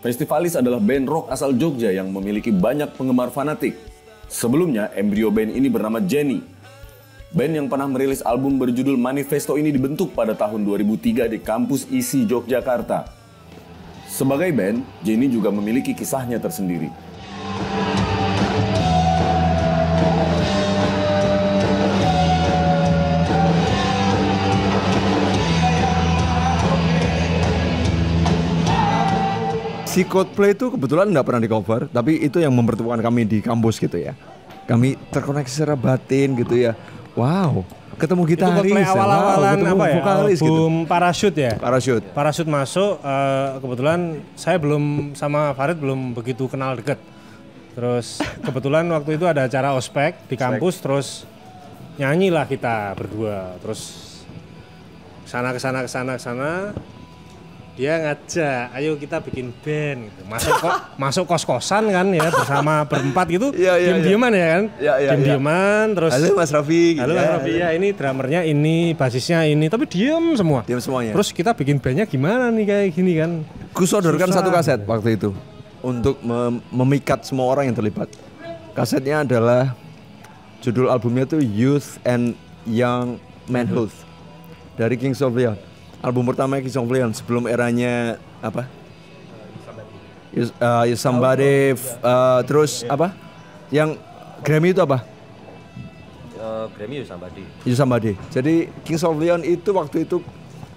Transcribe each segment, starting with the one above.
Festivalis adalah band rock asal Jogja yang memiliki banyak penggemar fanatik. Sebelumnya, embrio band ini bernama Jenny. Band yang pernah merilis album berjudul Manifesto ini dibentuk pada tahun 2003 di kampus ISI Yogyakarta. Sebagai band, Jenny juga memiliki kisahnya tersendiri. Si Coldplay itu kebetulan nggak pernah di cover, tapi itu yang mempertemukan kami di kampus gitu ya. Kami terkoneksi secara batin gitu ya. Wow, ketemu gitaris. Itu Coldplay awal-awalan ketemu apa ya? vokalis Album gitu. Parachute ya? Parachute masuk, kebetulan saya belum sama Farid belum begitu kenal deket. Terus kebetulan waktu itu ada acara ospek di kampus, terus nyanyilah kita berdua. Terus kesana. Dia ngajak, ayo kita bikin band gitu. Masuk kos-kosan kan ya bersama berempat gitu. Diam-diaman ya kan? Diam-diaman terus. Halo Mas Raffi. Halo Mas Raffi ya, ini drummernya ini, basisnya ini, tapi diam semua. Diam semuanya. Terus kita bikin bandnya gimana nih kayak gini kan? Kusodorkan satu kaset waktu itu untuk memikat semua orang yang terlibat. Kasetnya adalah judul albumnya tuh Youth and Young Manhood dari Kings of Leon. Album pertama Kings of Leon sebelum eranya apa? You Somebody, terus apa? Yang Grammy itu apa? Grammy Somebody. You Somebody. Jadi Kings of Leon itu waktu itu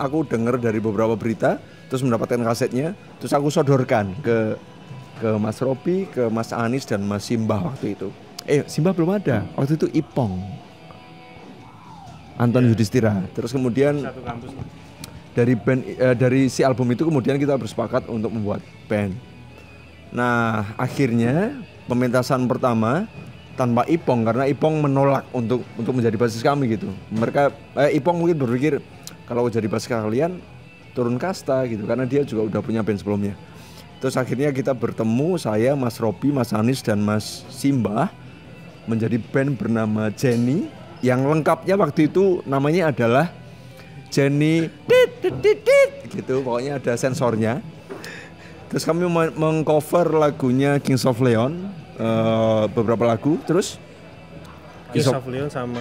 aku dengar dari beberapa berita, terus mendapatkan kasetnya, terus aku sodorkan ke Mas Robi, ke Mas Anis dan Mas Simbah waktu itu. Simbah belum ada. Waktu itu Ipong. Anton Yudhistira. Terus kemudian Satu kampus. Dari si album itu kemudian kita bersepakat untuk membuat band. Nah, akhirnya pementasan pertama tanpa Ipong karena Ipong menolak untuk menjadi basis kami gitu. Ipong mungkin berpikir kalau jadi basis kalian turun kasta gitu karena dia juga udah punya band sebelumnya. Terus akhirnya kita bertemu, saya, Mas Robi, Mas Anis dan Mas Simbah menjadi band bernama Jenny yang lengkapnya waktu itu namanya adalah Jenny gitu, pokoknya ada sensornya. Terus kami mengcover lagunya Kings of Leon, beberapa lagu. Terus Kings of Leon sama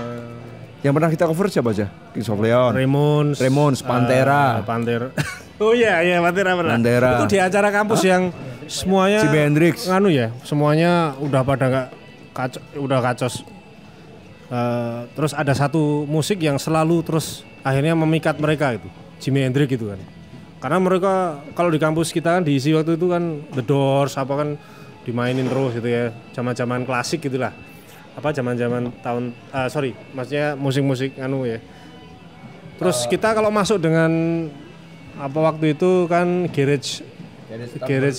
yang pernah kita cover siapa aja? Kings of Leon, Ramones, Pantera. Oh iya Pantera pernah. Itu di acara kampus yang semuanya Jimi Hendrix. Semuanya udah pada udah kacos. Terus ada satu musik yang selalu terus akhirnya memikat mereka itu, Jimi Hendrix gitu kan. Karena mereka kalau di kampus kita kan diisi waktu itu kan The Doors apa kan dimainin terus gitu ya, zaman-zaman klasik gitulah. Apa zaman-zaman maksudnya musik-musik ya. Terus kita kalau masuk dengan apa waktu itu kan garage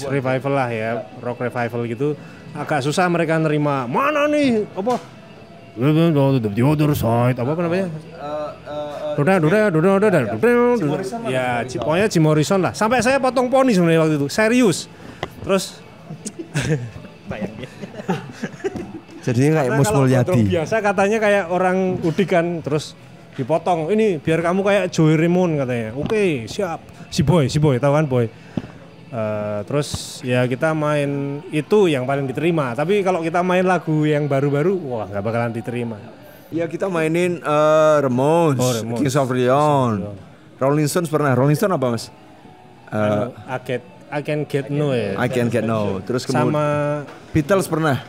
revival lah ya, rock revival gitu, agak susah mereka nerima. Mana nih apa? The other side apa namanya? Ya, pokoknya Jim Morrison lah. Sampai saya potong poni sebenarnya waktu itu, serius. Terus bayangin. Jadinya kayak Mus Mulyadi. Biasa katanya kayak orang udik kan, terus dipotong. Ini biar kamu kayak Joey Ramone katanya. Oke, siap. Si Boy, tahu kan Boy? Terus ya kita main itu yang paling diterima. Tapi kalau kita main lagu yang baru-baru, wah nggak bakalan diterima. Ya kita mainin Ramones, Kings of Leon, Rolling Stones pernah. Rolling Stones apa Mas? I Can Get No ya. I Can Get No. Terus kemudian sama Beatles pernah.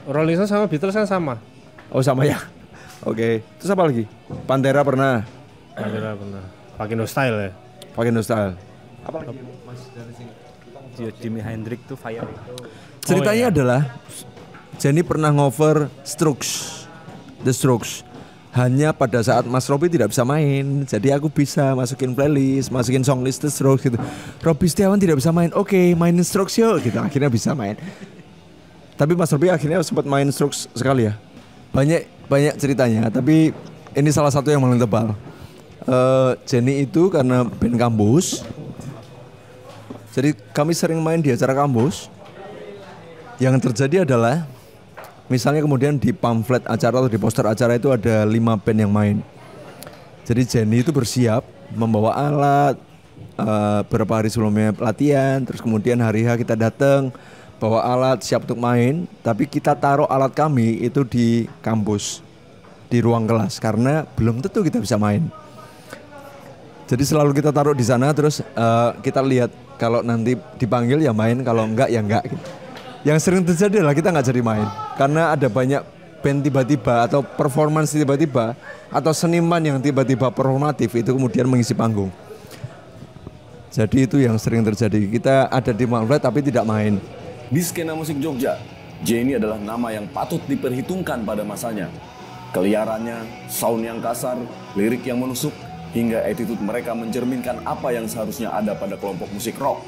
Rolling Stones sama Beatles kan sama. Oh sama ya. Oke. Terus apa lagi? Pantera pernah. Pakai No Style ya. Pakai No Style. Apa lagi Mas dari sini? Jimi Hendrix tuh Fire itu. Ceritanya adalah Jenny pernah ngover The Strokes. Hanya pada saat Mas Robi tidak bisa main, jadi aku bisa masukin playlist, masukin songlist The Strokes gitu. Robi Setiawan tidak bisa main, oke, mainin Strokes yuk gitu. Akhirnya bisa main. Tapi Mas Robi akhirnya sempat main Strokes sekali ya. Banyak ceritanya, tapi ini salah satu yang paling tebal. Jenny itu karena band kampus, jadi kami sering main di acara kampus. Yang terjadi adalah misalnya kemudian di pamflet acara atau di poster acara itu ada 5 band yang main. Jadi Jenny itu bersiap membawa alat, beberapa hari sebelumnya latihan, terus kemudian hari H kita datang bawa alat siap untuk main, tapi kita taruh alat kami itu di kampus, di ruang kelas karena belum tentu kita bisa main. Jadi selalu kita taruh di sana, terus kita lihat kalau nanti dipanggil ya main, kalau enggak ya enggak gitu. Yang sering terjadi adalah kita nggak jadi main karena ada banyak band tiba-tiba atau performance tiba-tiba atau seniman yang tiba-tiba performatif itu kemudian mengisi panggung. Jadi itu yang sering terjadi. Kita ada di Manglet tapi tidak main. Di skena musik Jogja, Jenny adalah nama yang patut diperhitungkan pada masanya. Keliarannya, sound yang kasar, lirik yang menusuk, hingga attitude mereka mencerminkan apa yang seharusnya ada pada kelompok musik rock.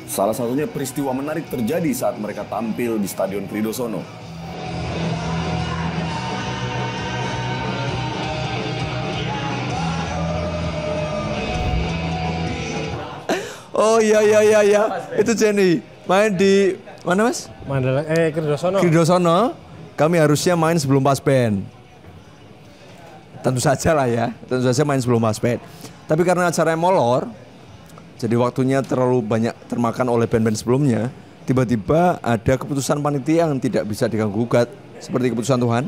Salah satunya peristiwa menarik terjadi saat mereka tampil di Stadion Kridosono. Oh iya, itu Jenny main di mana Mas? Kridosono. Kridosono. Kami harusnya main sebelum pas band. Tentu saja lah ya, tentu saja main sebelum pas band. Tapi karena acaranya molor, jadi waktunya terlalu banyak termakan oleh band-band sebelumnya. Tiba-tiba ada keputusan panitia yang tidak bisa diganggu-gugat, seperti keputusan Tuhan.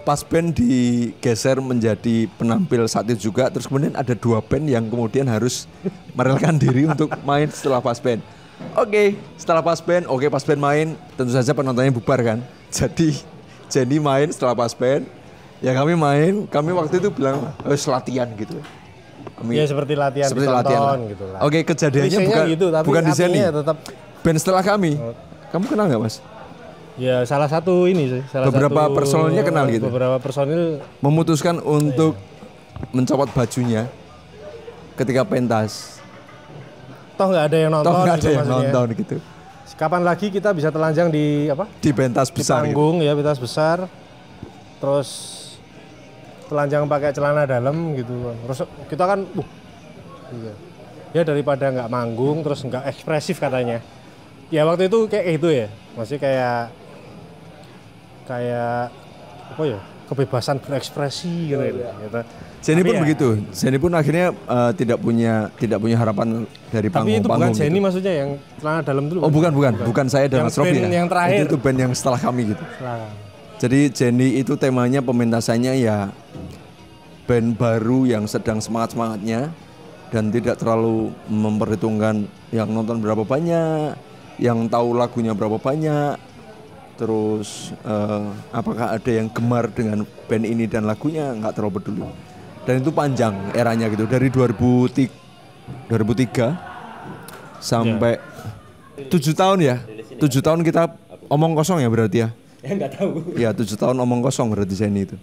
Pas band digeser menjadi penampil saat itu juga. Terus kemudian ada 2 band yang kemudian harus merelakan diri untuk main setelah pas band. Oke, setelah pas band, pas band main, tentu saja penontonnya bubar kan. Jadi Jenny main setelah pas band. Ya kami main, kami waktu itu bilang latihan gitu. Ya seperti latihan gitu lah. Oke, kejadiannya gitu, bukan di Jenny. Tetap Band setelah kami. Kamu kenal nggak Mas? Ya salah satu ini sih. Beberapa personilnya kenal gitu. Beberapa personil memutuskan untuk mencopot bajunya ketika pentas. Toh nggak ada yang nonton gitu. Kapan lagi kita bisa telanjang di apa? Di pentas besar. Di panggung gitu. Ya pentas besar. Terus telanjang pakai celana dalam gitu. Terus kita kan, iya. Ya daripada nggak manggung terus nggak ekspresif katanya. Ya waktu itu kayak itu ya, maksudnya kayak apa ya, kebebasan berekspresi gitu. Jenny pun begitu. Jenny pun akhirnya tidak punya harapan dari panggung. Tapi itu bukan Jenny gitu. Maksudnya yang celana dalam dulu. Oh bukan saya dan Mas Rofi ya. Yang terakhir. Itu band yang setelah kami gitu. Jadi Jenny itu temanya pementasannya ya band baru yang sedang semangat-semangatnya dan tidak terlalu memperhitungkan yang nonton berapa banyak, yang tahu lagunya berapa banyak, terus apakah ada yang gemar dengan band ini dan lagunya, nggak terlalu peduli. Dan itu panjang eranya gitu, dari 2003 sampai 7 tahun ya. 7 tahun kita omong kosong ya berarti ya? Ya nggak tahu. Ya 7 tahun omong kosong berarti Jenny itu.